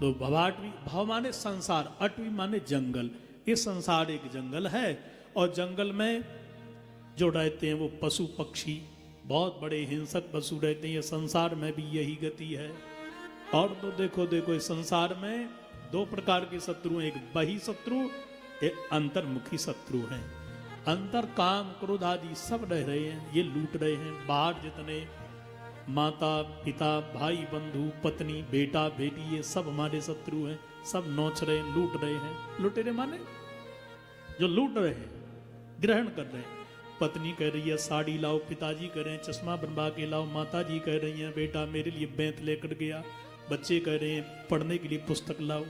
तो भवाटवी भाव माने संसार, अटवी माने जंगल। ये संसार एक जंगल है और जंगल में जो रहते हैं वो पशु पक्षी, बहुत बड़े हिंसक पशु रहते हैं। ये संसार में भी यही गति है। और तो देखो देखो इस संसार में दो प्रकार के शत्रु हैं, एक बही शत्रु, एक अंतर्मुखी शत्रु हैं। अंतर काम क्रोध आदि सब रह रहे हैं, ये लूट रहे हैं। बाहर जितने माता पिता भाई बंधु पत्नी बेटा बेटी ये सब हमारे शत्रु हैं, सब नोच रहे हैं, लूट रहे हैं। लुटेरे माने जो लूट रहे हैं, ग्रहण कर रहे हैं। पत्नी कह रही है साड़ी लाओ, पिताजी कह रहे हैं चश्मा बनवा के लाओ, माता जी कह रही हैं बेटा मेरे लिए बेंत लेकर गया, बच्चे कह रहे हैं पढ़ने के लिए पुस्तक लाओ।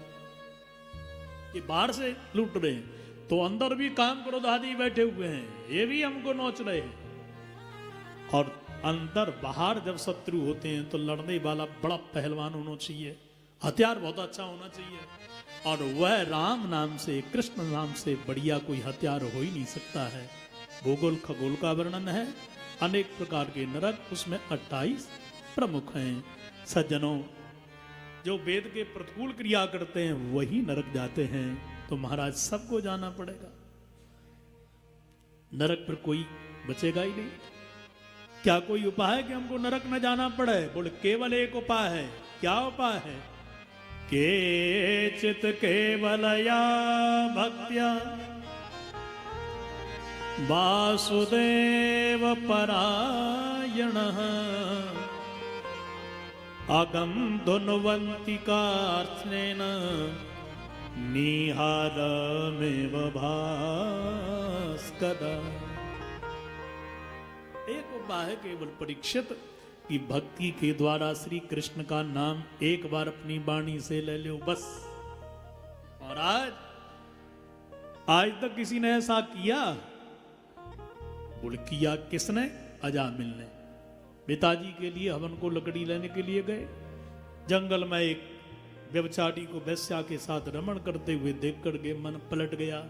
ये बाहर से लूट रहे हैं, तो अंदर भी काम क्रोध आदि बैठे हुए हैं, ये भी हमको नोच रहे हैं। और अंदर बाहर जब शत्रु होते हैं तो लड़ने वाला बड़ा पहलवान होना चाहिए, हथियार बहुत अच्छा होना चाहिए। और वह राम नाम से कृष्ण नाम से बढ़िया कोई हथियार हो ही नहीं सकता है। भूगोल खगोल का वर्णन है, अनेक प्रकार के नरक, उसमें 28 प्रमुख हैं। सज्जनों, जो वेद के प्रतिकूल क्रिया करते हैं वही नरक जाते हैं। तो महाराज सबको जाना पड़ेगा, नरक पर कोई बचेगा ही नहीं। क्या कोई उपाय है कि हमको नरक न जाना पड़े? बोले केवल एक उपाय है। क्या उपाय है? केचित केवलया भक्त्या वासुदेव परायणः अगम धुन्वन्तिकार्थेन निहारमेव भास्कर। एक उपाय है केवल परीक्षित कि भक्ति के द्वारा श्री कृष्ण का नाम एक बार अपनी वाणी से ले लो बस। महाराज आज तक किसी ने ऐसा किया? बोल किया किसने? अजामिल ने। पिताजी के लिए हवन को लकड़ी लेने के लिए गए, जंगल में एक व्यभिचारी को वेश्या के साथ रमण करते हुए देख करके मन पलट गया।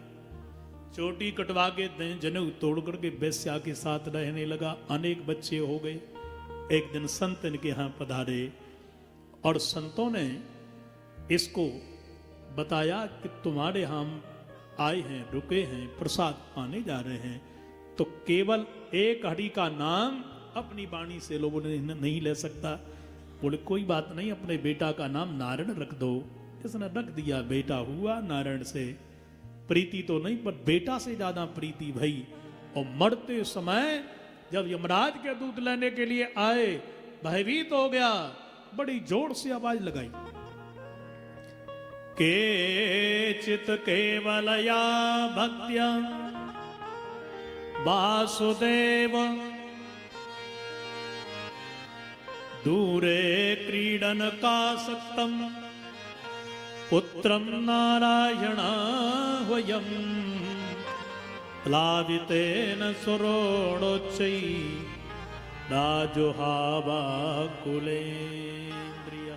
चोटी कटवा के जनेऊ तोड़ करके वेश्या के साथ रहने लगा। अनेक बच्चे हो गए। एक दिन संत इनके यहाँ पधारे और संतों ने इसको बताया कि तुम्हारे हम आए हैं, रुके हैं, प्रसाद पाने जा रहे हैं, तो केवल एक हरि का नाम अपनी वाणी से लोगों ने नहीं ले सकता। बोले कोई बात नहीं, अपने बेटा का नाम नारायण रख दो। इसने रख दिया, बेटा हुआ नारायण से। प्रीति तो नहीं पर बेटा से ज्यादा प्रीति भई। और मरते समय जब यमराज के दूत लेने के लिए आए, भयभीत हो गया, बड़ी जोर से आवाज लगाई, केचित केवलया भक्त्या वासुदेव दूरे क्रीडन कासक्तम पुत्रम नारायणाह्वयम् प्लावितेन सुरोणोच्चै राजुहावाकुलेन्द्रिय।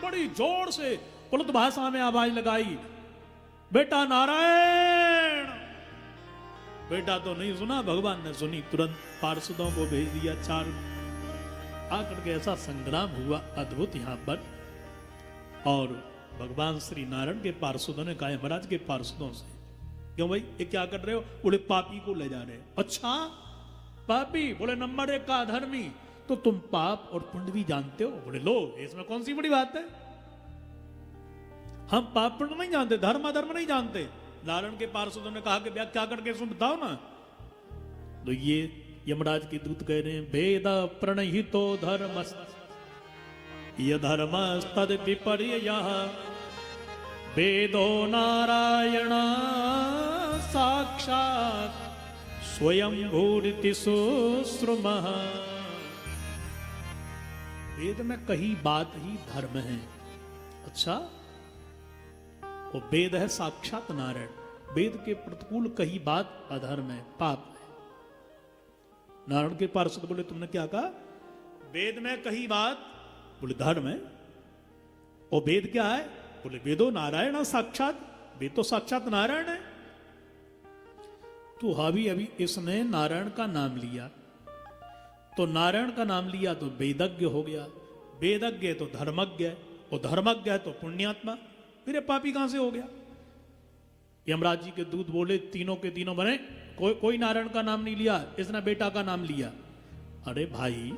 बड़ी जोर से पुलत भाषा में आवाज लगाई, बेटा नारायण। बेटा तो नहीं सुना, भगवान ने सुनी। तुरंत पार्षदों को भेज दिया, 4 आकर के ऐसा संग्राम हुआ अद्भुत यहाँ पर। और भगवान श्री नारायण के पार्षदों ने कहा महाराज के पार्षदों से, क्यों भाई ये क्या कर रहे हो? बोले पापी को ले जा रहे हैं। अच्छा पापी? बोले नंबर 1 का अधर्मी। तो तुम पाप और पुण्य भी जानते हो? बोले लो, इसमें कौन सी बड़ी बात है? हम पाप पुण्य नहीं जानते, धर्म अधर्म नहीं जानते। नारायण के पार्षदों ने कहा कि क्या करके सुन बताओ ना। तो ये यमराज के दूत कह रहे हैं, वेद प्रणहितो धर्म यधर्मस्तद विपर्ययः वेदो नारायण साक्षात् स्वयं भूरिति सुश्रुमः। वेद में कही बात ही धर्म है। अच्छा, वो वेद है साक्षात नारायण, वेद के प्रतिकूल कही बात अधर्म है, पाप है। नारायण के पार्षद बोले तुमने क्या कहा? वेद में कही बात, बोले धर्म है। और वेद क्या है? बोले वेदो नारायण साक्षात, वेद तो साक्षात नारायण है। तो अभी इसने नारायण का नाम लिया, तो नारायण का नाम लिया तो वेदज्ञ हो गया, वेदज्ञ तो धर्मज्ञ, वो धर्मज्ञ है तो पुण्यात्मा, फिर ये पापी कहां से हो गया? यमराज जी के दूत बोले तीनों के तीनों बने, कोई नारायण का नाम नहीं लिया, इसने बेटा का नाम लिया। अरे भाई,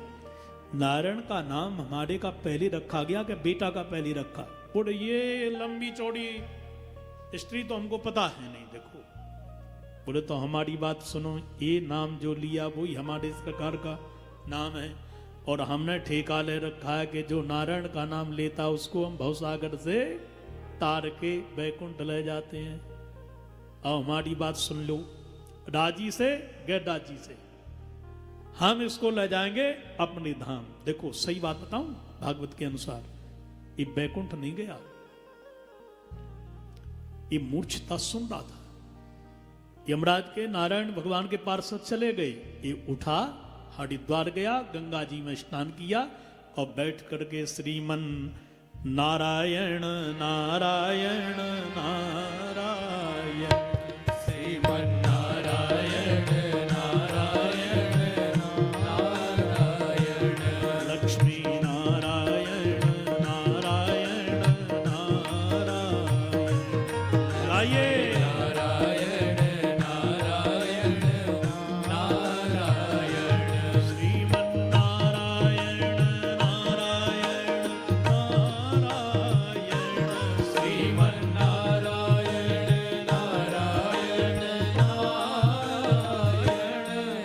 नारायण का नाम हमारे का पहले रखा गया कि बेटा का पहले रखा? बोले ये लंबी चौड़ी हिस्ट्री तो हमको पता है नहीं। देखो, बोले तो हमारी बात सुनो, ये नाम जो लिया वही हमारे सरकार का नाम है, और हमने ठेका ले रखा है कि जो नारायण का नाम लेता उसको हम भवसागर से तार के बैकुंठ ले जाते हैं। अब हमारी बात सुन लो, राजी से गैरदा जी से हम इसको ले जाएंगे अपने धाम। देखो सही बात बताऊं, भागवत के अनुसार ये बैकुंठ नहीं गया, ये मूर्छता सुन रहा था। यमराज के नारायण भगवान के पार्षद चले गए, ये उठा हरिद्वार गया, गंगा जी में स्नान किया और बैठ करके श्रीमन नारायण नारायण नारायण, श्रीमन नारायण नारायण नारायण, लक्ष्मी नारायण नारायण नारायण, गाइए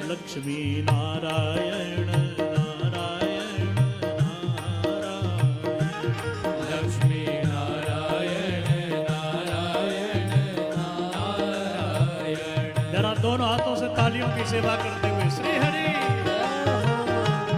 लक्ष्मी नारायण नारायण नारायण, लक्ष्मी नारायण नारायण नारायण। जरा दोनों हाथों से तालियों की सेवा करते हुए श्री